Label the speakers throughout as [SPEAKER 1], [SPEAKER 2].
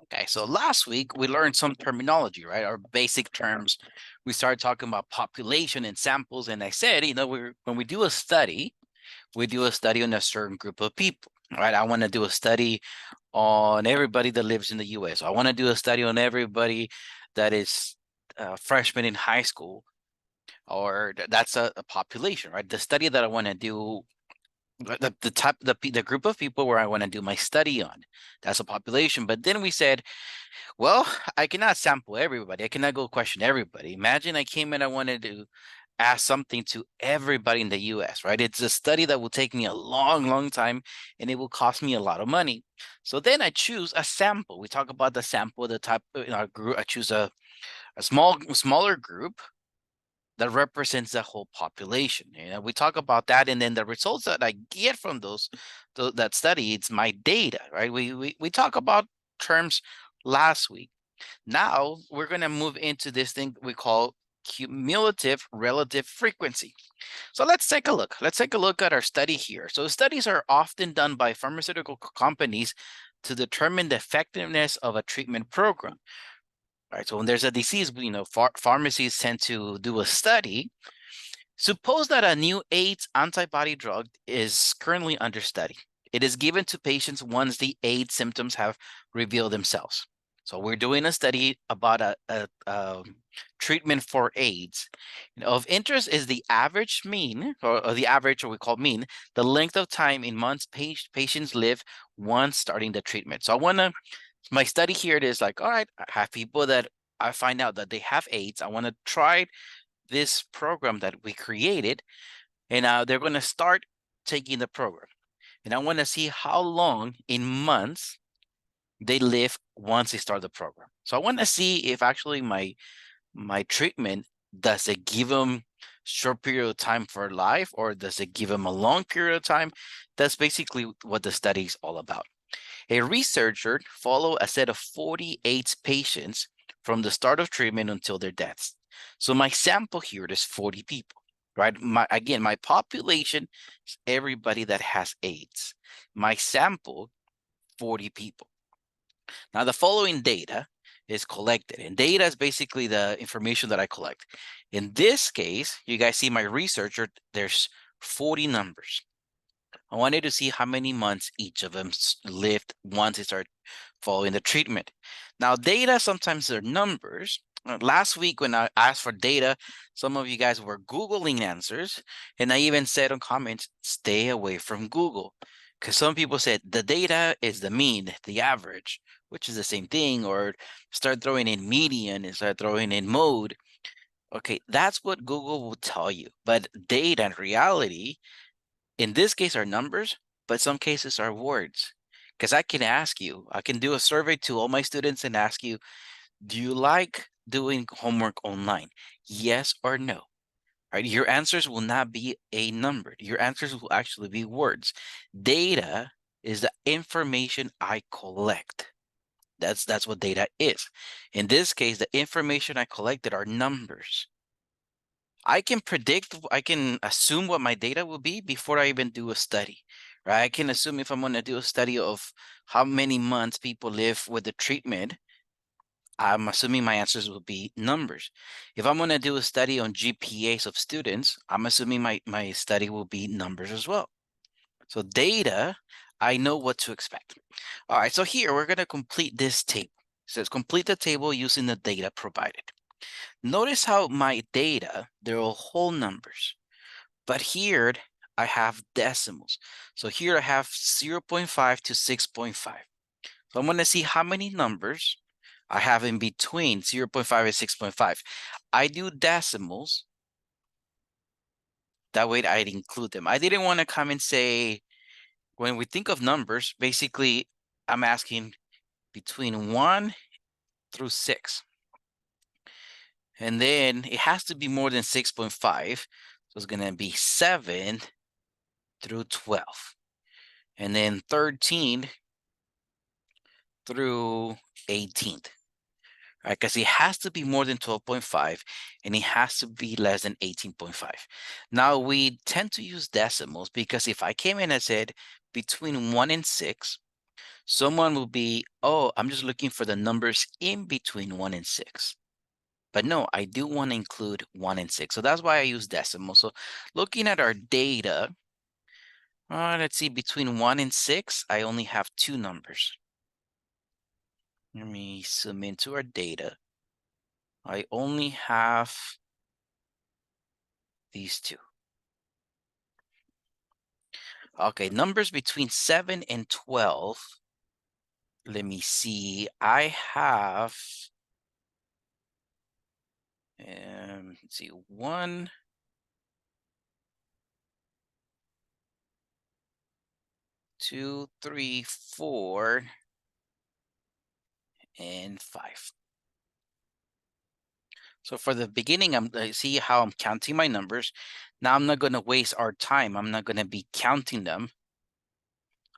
[SPEAKER 1] Okay, so last week we learned some terminology, right? Our basic terms. We started talking about population and samples, and I said, when we do a study on a certain group of people, right? I want to do a study on everybody that lives in the U.S. I want to do a study on everybody that is a freshman in high school, or that's a population, right? The study that I want to do, the group of people where I want to do my study on, that's a population. But then we said, well, I cannot sample everybody. I cannot go question everybody. Imagine I came and I wanted to ask something to everybody in the US, right? It's a study that will take me a long, long time and it will cost me a lot of money. So then I choose a sample. We talk about the sample, the type in our group. I choose a smaller group that represents the whole population. We talk about that, and then the results that I get from that study, it's my data, right? We talk about terms last week. Now we're going to move into this thing we call cumulative relative frequency. So let's take a look. Let's take a look at our study here. So studies are often done by pharmaceutical companies to determine the effectiveness of a treatment program. Right. So when there's a disease, pharmacies tend to do a study. Suppose that a new AIDS antibody drug is currently under study. It is given to patients once the AIDS symptoms have revealed themselves. So we're doing a study about a treatment for AIDS. Of interest is the average mean, or the average, or we call mean, the length of time in months patients live once starting the treatment. So my study here, it is like, all right, I have people that I find out that they have AIDS. I want to try this program that we created, and they're going to start taking the program. And I want to see how long in months they live once they start the program. So I want to see if actually my treatment, does it give them short period of time for life, or does it give them a long period of time? That's basically what the study is all about. A researcher followed a set of 48 patients from the start of treatment until their deaths. So my sample here is 40 people, right? My population is everybody that has AIDS. My sample, 40 people. Now the following data is collected, and data is basically the information that I collect. In this case, you guys see my researcher, there's 40 numbers. I wanted to see how many months each of them lived once they start following the treatment. Now, data sometimes are numbers. Last week, when I asked for data, some of you guys were Googling answers, and I even said on comments, stay away from Google. Because some people said the data is the mean, the average, which is the same thing, or start throwing in median and start throwing in mode. Okay, that's what Google will tell you. But data and reality, in this case, are numbers, but some cases are words. Because I can do a survey to all my students and ask you, do you like doing homework online? Yes or no? Right? Your answers will not be a number. Your answers will actually be words. Data is the information I collect. That's what data is. In this case, the information I collected are numbers. I can assume what my data will be before I even do a study, right? I can assume if I'm going to do a study of how many months people live with the treatment, I'm assuming my answers will be numbers. If I'm going to do a study on GPAs of students, I'm assuming my study will be numbers as well. So data, I know what to expect. All right, so here we're going to complete this table. It says complete the table using the data provided. Notice how my data, they're all whole numbers, but here I have decimals. So here I have 0.5 to 6.5. So I'm going to see how many numbers I have in between 0.5 and 6.5. I do decimals. That way I'd include them. I didn't want to come and say, when we think of numbers, basically I'm asking between 1 through 6. And then it has to be more than 6.5. So it's going to be 7 through 12. And then 13 through 18th, right? Because it has to be more than 12.5 and it has to be less than 18.5. Now we tend to use decimals because if I came in and said between 1 and 6, Someone will be, oh, I'm just looking for the numbers in between 1 and 6. But no, I do want to include 1 and 6. So that's why I use decimal. So looking at our data, let's see, between 1 and 6, I only have 2 numbers. Let me zoom into our data. I only have these 2. Okay, numbers between 7 and 12. Let me see. I have, let's see, 1, 2, 3, 4, and 5. So for the beginning, I see how I'm counting my numbers. Now I'm not going to waste our time. I'm not going to be counting them.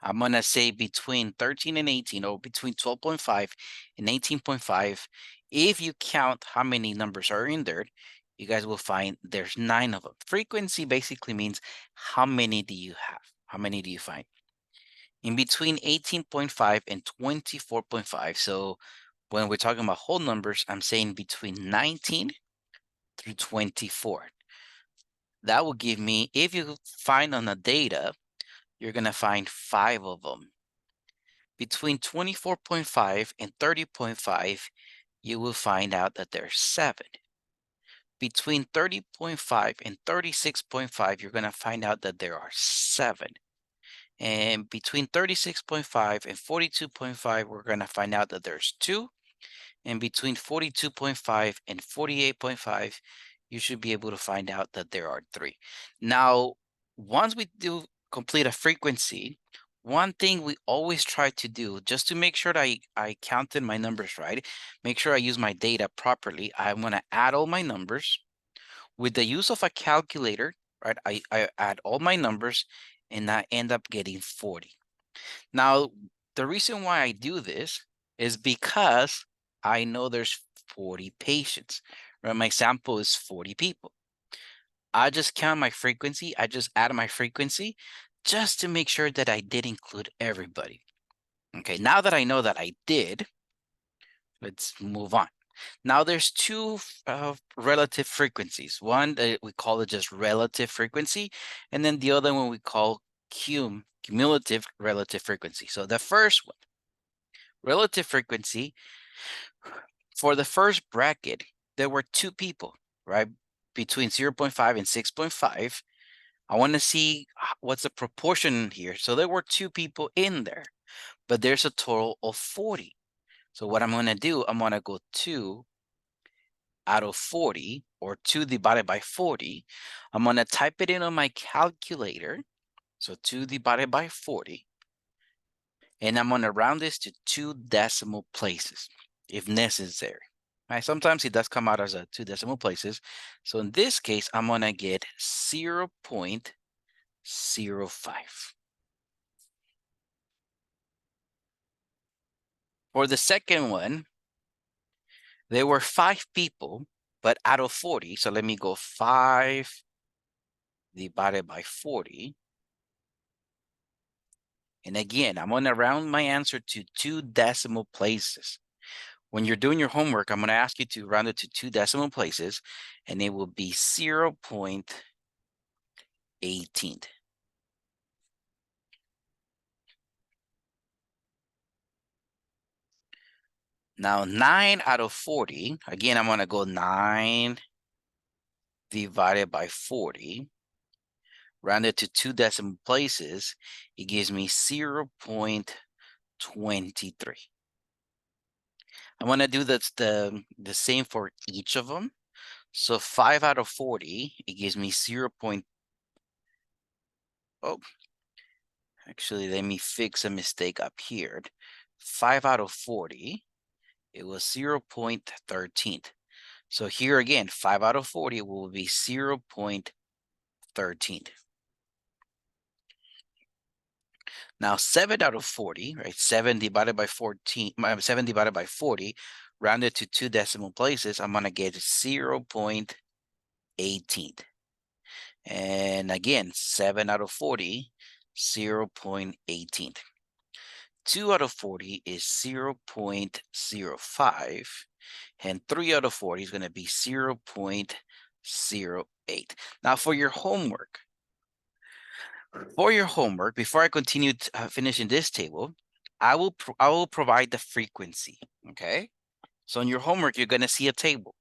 [SPEAKER 1] I'm going to say between 13 and 18, or between 12.5 and 18.5. If you count how many numbers are in there, you guys will find there's 9 of them. Frequency basically means how many do you have? How many do you find? In between 18.5 and 24.5. So when we're talking about whole numbers, I'm saying between 19 through 24. That will give me, if you find on the data, you're going to find 5 of them. Between 24.5 and 30.5, you will find out that there's 7. Between 30.5 and 36.5, you're going to find out that there are 7. And between 36.5 and 42.5, we're going to find out that there's 2. And between 42.5 and 48.5, you should be able to find out that there are 3. Now, once we do complete a frequency, one thing we always try to do, just to make sure that I counted my numbers right, make sure I use my data properly, I'm going to add all my numbers. With the use of a calculator, right, I add all my numbers, and I end up getting 40. Now, the reason why I do this is because I know there's 40 patients, right? My sample is 40 people. I just count my frequency. I just add my frequency just to make sure that I did include everybody. Okay, now that I know that I did, let's move on. Now there's 2 relative frequencies. One, we call it just relative frequency, and then the other one we call cumulative relative frequency. So the first one, relative frequency, for the first bracket, there were 2 people, right? Between 0.5 and 6.5. I want to see what's the proportion here. So there were 2 people in there, but there's a total of 40. So what I'm going to do, I'm going to go 2 out of 40, or 2 divided by 40. I'm going to type it in on my calculator. So 2 divided by 40. And I'm going to round this to 2 decimal places if necessary. Right? Sometimes it does come out as 2 decimal places. So in this case, I'm going to get 0.05. For the second one, there were 5 people, but out of 40, so let me go 5 divided by 40. And again, I'm going to round my answer to 2 decimal places. When you're doing your homework, I'm going to ask you to round it to 2 decimal places, and it will be 0.18. Now, 9 out of 40, again, I'm going to go 9 divided by 40. Rounded to 2 decimal places, it gives me 0.23. I'm going to do the same for each of them. So 5 out of 40, it gives me 0. Oh, actually, let me fix a mistake up here. 5 out of 40, it was 0.13. So here again, 5 out of 40 will be 0.13. Now 7 out of 40, right? 7 divided by 14, 7 divided by 40, rounded to 2 decimal places, I'm gonna get 0.18. And again, 7 out of 40, 0.18. 2 out of 40 is 0.05, and 3 out of 40 is going to be 0.08. Now for your homework, before I continue finishing this table, I will provide the frequency, okay? So in your homework, you're going to see a table.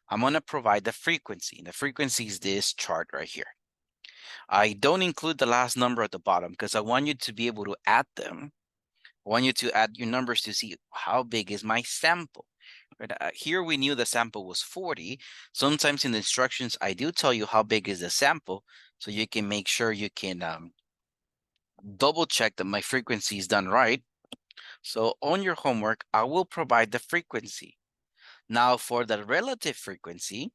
[SPEAKER 1] I'm going to provide the frequency. The frequency is this chart right here. I don't include the last number at the bottom because I want you to be able to add them. I want you to add your numbers to see how big is my sample. Right? Here we knew the sample was 40. Sometimes in the instructions, I do tell you how big is the sample so you can make sure you can double check that my frequency is done right. So on your homework, I will provide the frequency. Now for the relative frequency,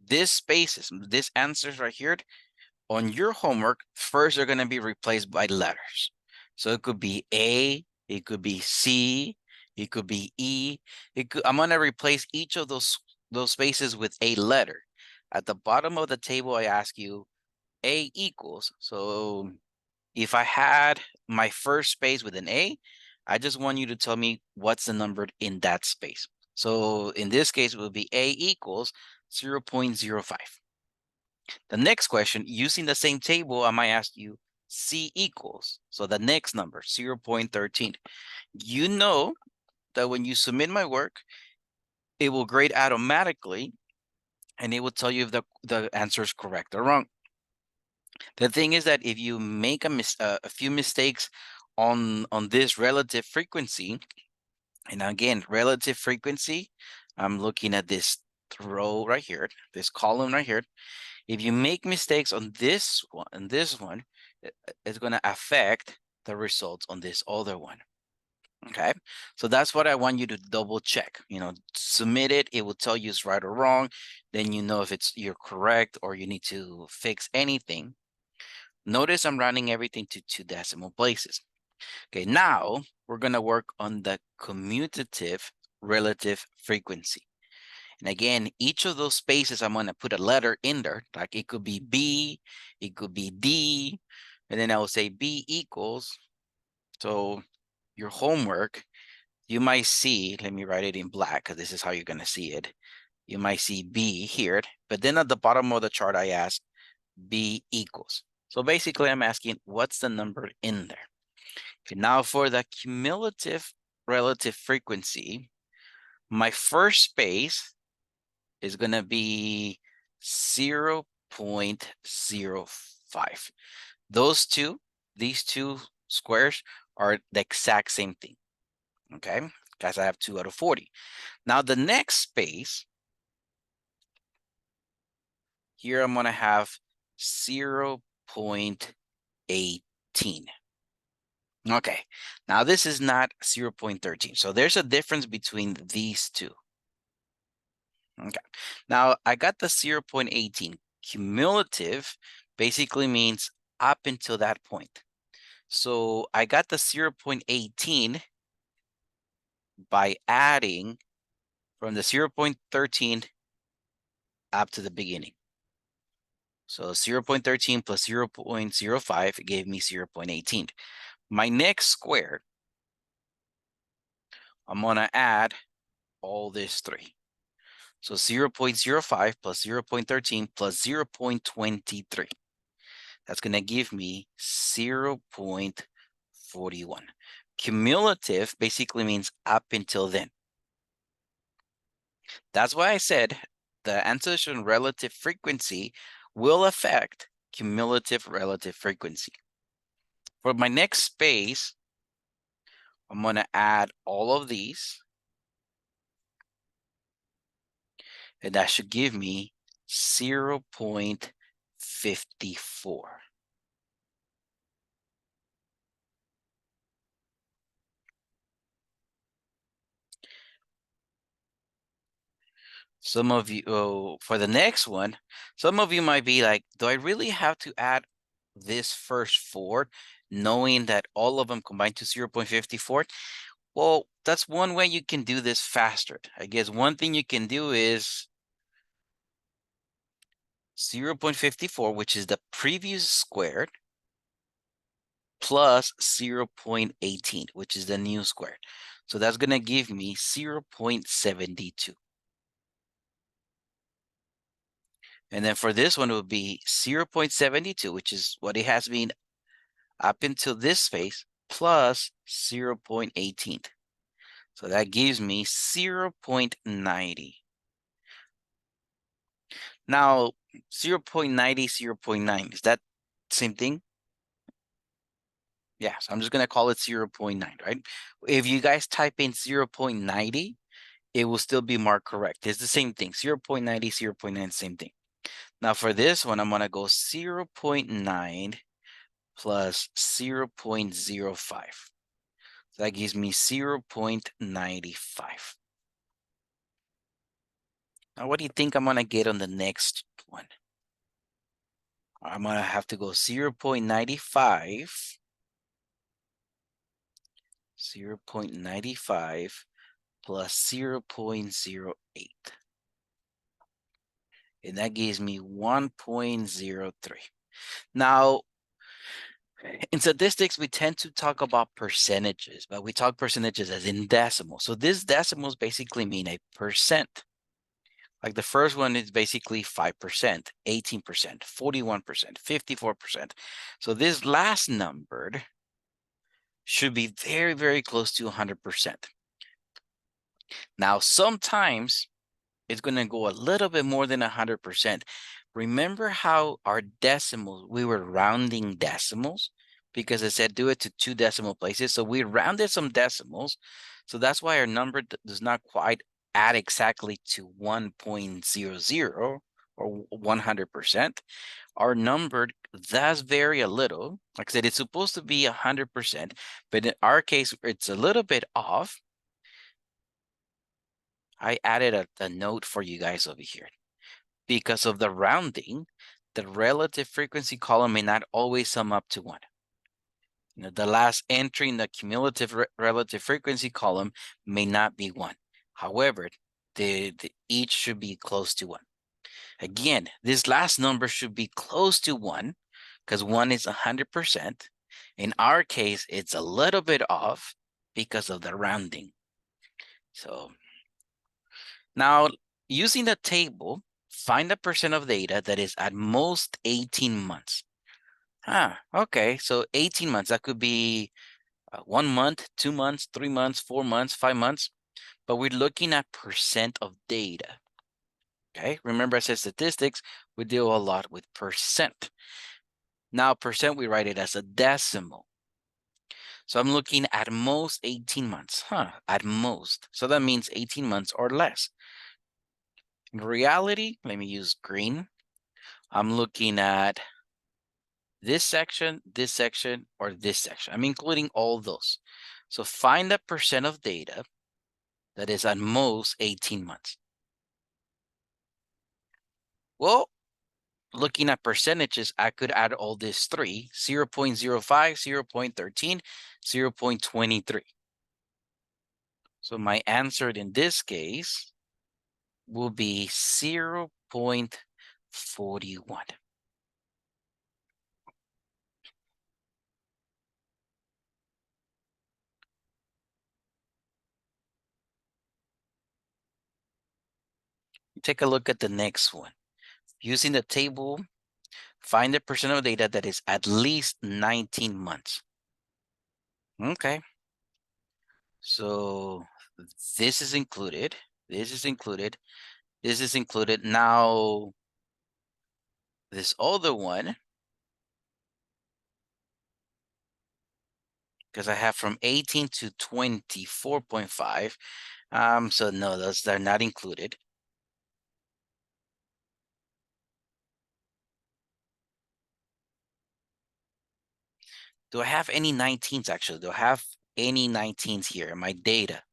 [SPEAKER 1] these spaces, these answers right here, on your homework, first they're going to be replaced by letters. So it could be A, it could be C, it could be E. I'm going to replace each of those spaces with a letter. At the bottom of the table, I ask you A equals. So if I had my first space with an A, I just want you to tell me what's the number in that space. So in this case, it will be A equals 0.05. The next question, using the same table, I might ask you C equals. So the next number, 0.13. You know that when you submit my work, it will grade automatically and it will tell you if the answer is correct or wrong. The thing is that if you make a few mistakes on this relative frequency, and again, relative frequency, I'm looking at this row right here, this column right here. If you make mistakes on this one, it's going to affect the results on this other one. Okay, so that's what I want you to double check. Submit it. It will tell you it's right or wrong. Then you know if you're correct or you need to fix anything. Notice I'm rounding everything to 2 decimal places. Okay, now we're going to work on the commutative relative frequency. And again, each of those spaces, I'm going to put a letter in there. Like it could be B, it could be D, and then I will say B equals. So your homework, you might see, let me write it in black because this is how you're going to see it. You might see B here, but then at the bottom of the chart, I ask B equals. So basically, I'm asking what's the number in there? Okay, now for the cumulative relative frequency, my first space is going to be 0.05. These two squares are the exact same thing. Okay, guys, I have 2 out of 40. Now the next space, here I'm going to have 0.18. Okay, now this is not 0.13. So there's a difference between these two. Okay, now I got the 0.18. Cumulative basically means up until that point. So I got the 0.18 by adding from the 0.13 up to the beginning. So 0.13 plus 0.05 gave me 0.18. My next square, I'm going to add all this 3. So 0.05 plus 0.13 plus 0.23. That's going to give me 0.41. Cumulative basically means up until then. That's why I said the answers on relative frequency will affect cumulative relative frequency. For my next space, I'm going to add all of these. And that should give me 0.54. Some of you, for the next one, some of you might be like, do I really have to add this first 4, knowing that all of them combine to 0.54? Well, that's one way you can do this faster. I guess one thing you can do is 0.54, which is the previous squared, plus 0.18, which is the new square. So that's going to give me 0.72. And then for this one, it would be 0.72, which is what it has been up until this space, plus 0.18. So that gives me 0.90. Now, 0.90, 0.9, is that same thing? Yeah, so I'm just going to call it 0.9, right? If you guys type in 0.90, it will still be marked correct. It's the same thing, 0.90, 0.9, same thing. Now for this one, I'm going to go 0.9 plus 0.05. So that gives me 0.95. Now, what do you think I'm going to get on the next one? I'm going to have to go 0.95, 0.95 plus 0.08. And that gives me 1.03. Now, in statistics, we tend to talk about percentages, but we talk percentages as in decimals. So these decimals basically mean a percent. Like the first one is basically 5%, 18%, 41%, 54%. So this last numbered should be very, very close to 100%. Now, sometimes it's going to go a little bit more than 100%. Remember how our decimals, we were rounding decimals because it said do it to 2 decimal places. So we rounded some decimals. So that's why our number does not quite add exactly to 1.00 or 100%. Our number does vary a little. Like I said, it's supposed to be 100%, but in our case, it's a little bit off. I added a note for you guys over here. Because of the rounding, the relative frequency column may not always sum up to 1. You know, the last entry in the cumulative relative frequency column may not be 1. However, each should be close to 1. Again, this last number should be close to 1 because 1 is 100%. In our case, it's a little bit off because of the rounding. So now, using the table, find the percent of data that is at most 18 months. Okay, so 18 months, that could be 1 month, 2 months, 3 months, 4 months, 5 months, but we're looking at percent of data. Okay, remember I said statistics, we deal a lot with percent. Now percent, we write it as a decimal. So I'm looking at most 18 months, at most. So that means 18 months or less. In reality, let me use green. I'm looking at this section, or this section. I'm including all those. So find the percent of data that is at most 18 months. Well, looking at percentages, I could add all these three, 0.05, 0.13, 0.23. So my answer in this case will be 0.41. Take a look at the next one. Using the table, find the percent of data that is at least 19 months. Okay. So this is included. This is included. This is included. Now, this other one, because I have from 18 to 24.5. So no, they're not included. Do I have any 19s actually? Do I have any 19s here in my data?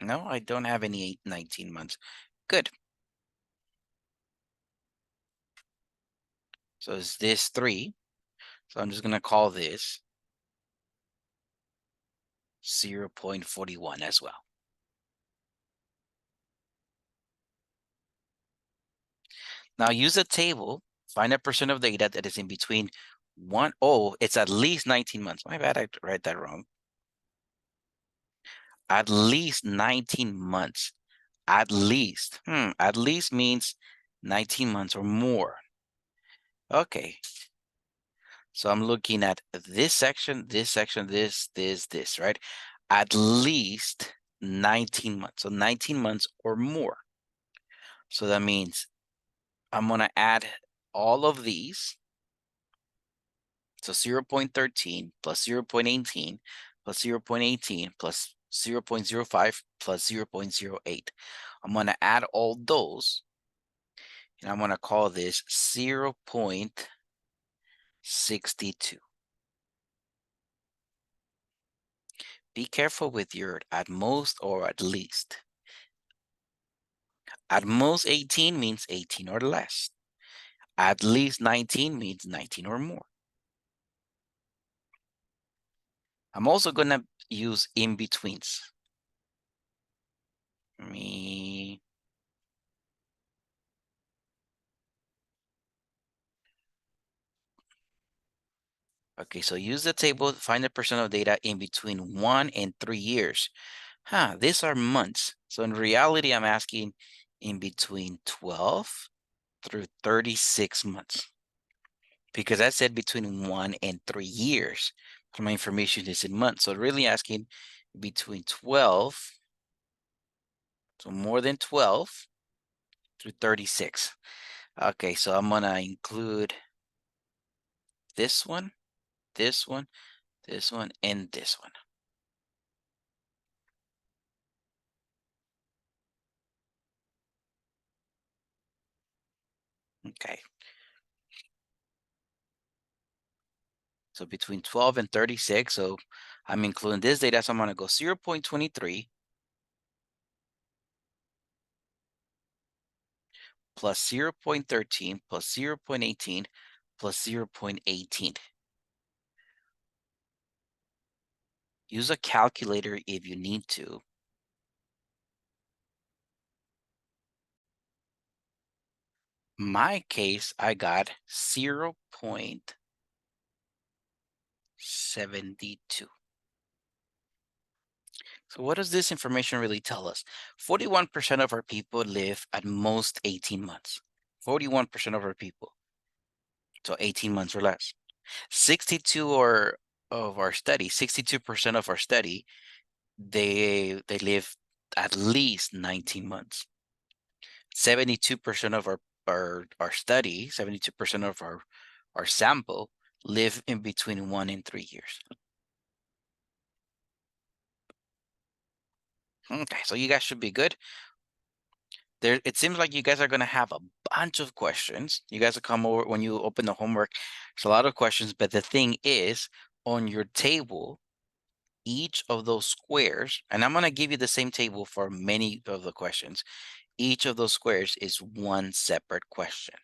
[SPEAKER 1] No, I don't have any 19 months. Good. So is this 3? So I'm just going to call this 0.41 as well. Now use a table, Find a percent of data that is in between oh, it's at least 19 months. My bad, I read that wrong. At least 19 months. At least. At least means 19 months or more. Okay. So I'm looking at this section, this, right? At least 19 months. So 19 months or more. So that means I'm going to add all of these. So 0.13 plus 0.18 plus 0.18 plus 0.05 plus 0.08. I'm going to add all those, and I'm going to call this 0.62. Be careful with your at most or at least. At most 18 means 18 or less. At least 19 means 19 or more. I'm also going to use in-betweens. Okay, so use the table to find the percent of data in between 1 and 3 years. These are months. So in reality, I'm asking in between 12 through 36 months. Because I said between 1 and 3 years. So my information is in months. So really asking between 12, so more than 12 through 36. Okay, so I'm gonna include this one, this one, this one, and this one. Okay. So between 12 and 36. So I'm including this data. So I'm going to go 0.23 plus 0.13 plus 0.18 plus 0.18. Use a calculator if you need to. My case, I got 0.72. So what does this information really tell us? 41% of our people live at most 18 months. 41% of our people. So 18 months or less. 62 or of our study, 62% of our study, they live at least 19 months. 72% of our study, 72% of our sample live in between 1 and 3 years. Okay, so you guys should be good. It seems like you guys are gonna have a bunch of questions. You guys will come over when you open the homework. There's a lot of questions, but the thing is, on your table, each of those squares, and I'm going to give you the same table for many of the questions. Each of those squares is one separate question.